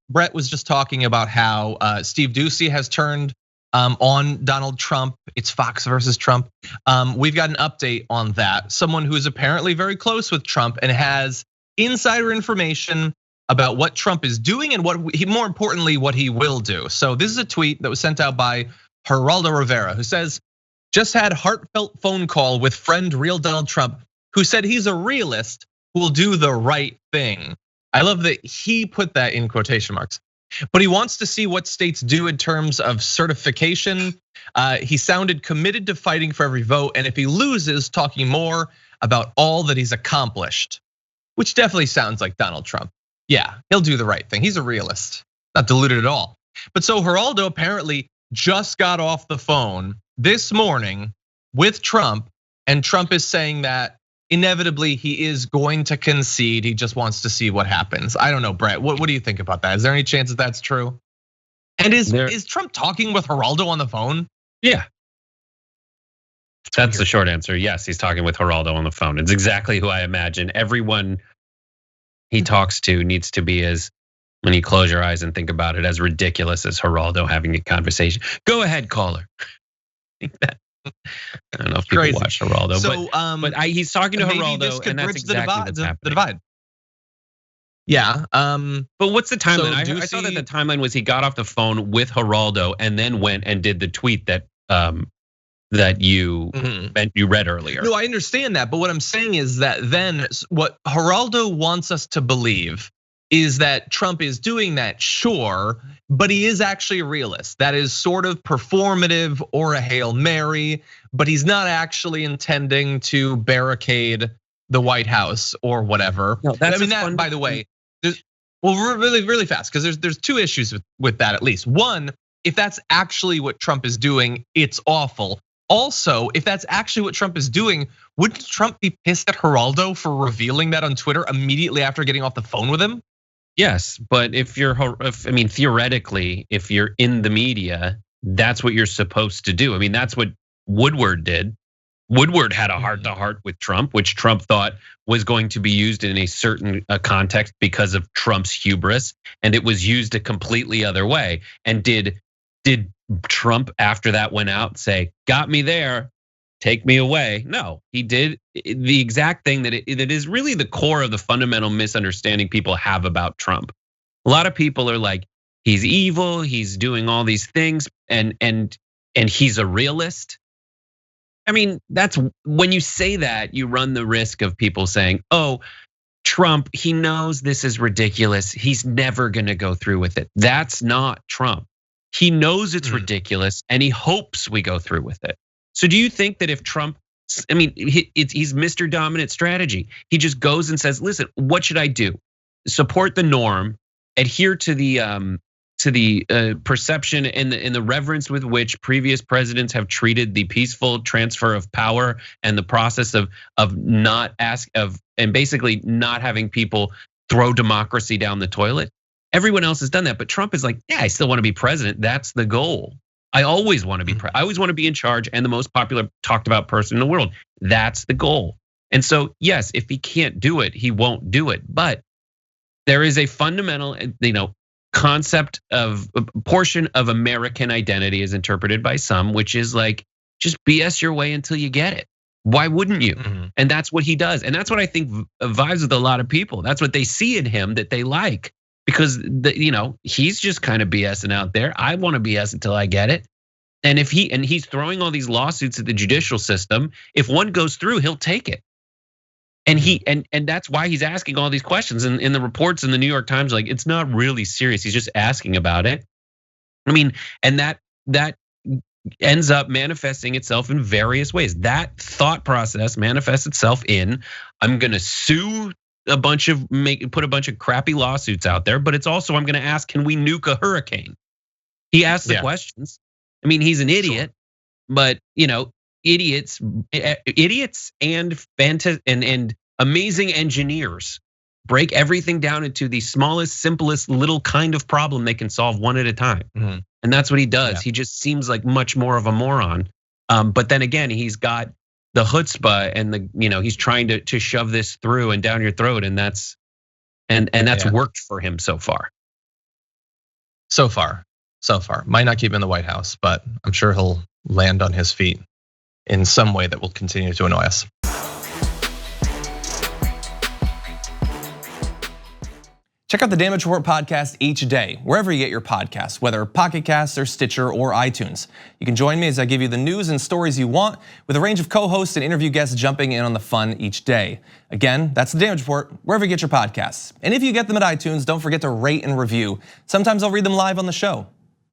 Brett was just talking about how Steve Doocy has turned on Donald Trump. It's Fox versus Trump. We've got an update on that. Someone who is apparently very close with Trump and has insider information about what Trump is doing and more importantly, what he will do. So this is a tweet that was sent out by Geraldo Rivera, who says, just had heartfelt phone call with friend real Donald Trump, who said he's a realist who will do the right thing. I love that he put that in quotation marks. But he wants to see what states do in terms of certification. He sounded committed to fighting for every vote, and if he loses, talking more about all that he's accomplished, which definitely sounds like Donald Trump. Yeah, he'll do the right thing. He's a realist, not deluded at all. But so Geraldo apparently just got off the phone this morning with Trump, and Trump is saying that inevitably he is going to concede. He just wants to see what happens. I don't know, Brett. What do you think about that? Is there any chance that that's true? And is Trump talking with Geraldo on the phone? Yeah. That's the short answer. Yes, he's talking with Geraldo on the phone. It's exactly who I imagine. Everyone he talks to needs to be, as when you close your eyes and think about it, as ridiculous as Geraldo having a conversation. Go ahead, caller. I don't know if people watch Geraldo, but he's talking to Geraldo, and that's exactly what's happening. The divide. Yeah, but what's the timeline? I saw that the timeline was he got off the phone with Geraldo and then went and did the tweet that you read earlier. No, I understand that, but what I'm saying is that then what Geraldo wants us to believe is that Trump is doing that, sure, but he is actually a realist. That is sort of performative or a Hail Mary, but he's not actually intending to barricade the White House or whatever. No, I mean, that, by the way, really fast, because there's two issues with that at least. One, if that's actually what Trump is doing, it's awful. Also, if that's actually what Trump is doing, wouldn't Trump be pissed at Geraldo for revealing that on Twitter immediately after getting off the phone with him? Yes, but theoretically, if you're in the media, that's what you're supposed to do. I mean, that's what Woodward did. Woodward had a heart-to-heart with Trump, which Trump thought was going to be used in a certain context because of Trump's hubris, and it was used a completely other way. And did Trump, after that went out, say, "Got me there, take me away"? No, he did the exact thing that is really the core of the fundamental misunderstanding people have about Trump. A lot of people are like, he's evil, he's doing all these things, and he's a realist. I mean, that's when you say that, you run the risk of people saying, "Oh, Trump, he knows this is ridiculous. He's never gonna go through with it." That's not Trump. He knows it's ridiculous and he hopes we go through with it. So do you think that if Trump, I mean, he's Mr. Dominant Strategy. He just goes and says, "Listen, what should I do? Support the norm, adhere to the perception and the reverence with which previous presidents have treated the peaceful transfer of power and the process of basically not having people throw democracy down the toilet." Everyone else has done that, but Trump is like, "Yeah, I still want to be president. That's the goal. I always want to be I always want to be in charge and the most popular talked about person in the world. That's the goal." And so, yes, if he can't do it, he won't do it. But there is a fundamental, concept of a portion of American identity as interpreted by some, which is like, just BS your way until you get it. Why wouldn't you? And that's what he does. And that's what I think vibes with a lot of people. That's what they see in him that they like. Because he's just kind of BSing out there. I want to BS until I get it. And he's throwing all these lawsuits at the judicial system. If one goes through, he'll take it. And that's why he's asking all these questions. And in the reports in the New York Times, like, it's not really serious. He's just asking about it. I mean, and that ends up manifesting itself in various ways. That thought process manifests itself in, I'm gonna sue put a bunch of crappy lawsuits out there, but it's also, I'm gonna ask, can we nuke a hurricane? He asked the questions. I mean, he's an idiot, but idiots and amazing engineers break everything down into the smallest, simplest little kind of problem they can solve one at a time. And that's what he does. Yeah. He just seems like much more of a moron. But then again, he's got the chutzpah and he's trying to shove this through and down your throat, and that's worked for him so far. So far. Might not keep him in the White House, but I'm sure he'll land on his feet in some way that will continue to annoy us. Check out the Damage Report podcast each day, wherever you get your podcasts, whether Pocket Casts or Stitcher or iTunes. You can join me as I give you the news and stories you want, with a range of co-hosts and interview guests jumping in on the fun each day. Again, that's the Damage Report, wherever you get your podcasts. And if you get them at iTunes, don't forget to rate and review. Sometimes I'll read them live on the show.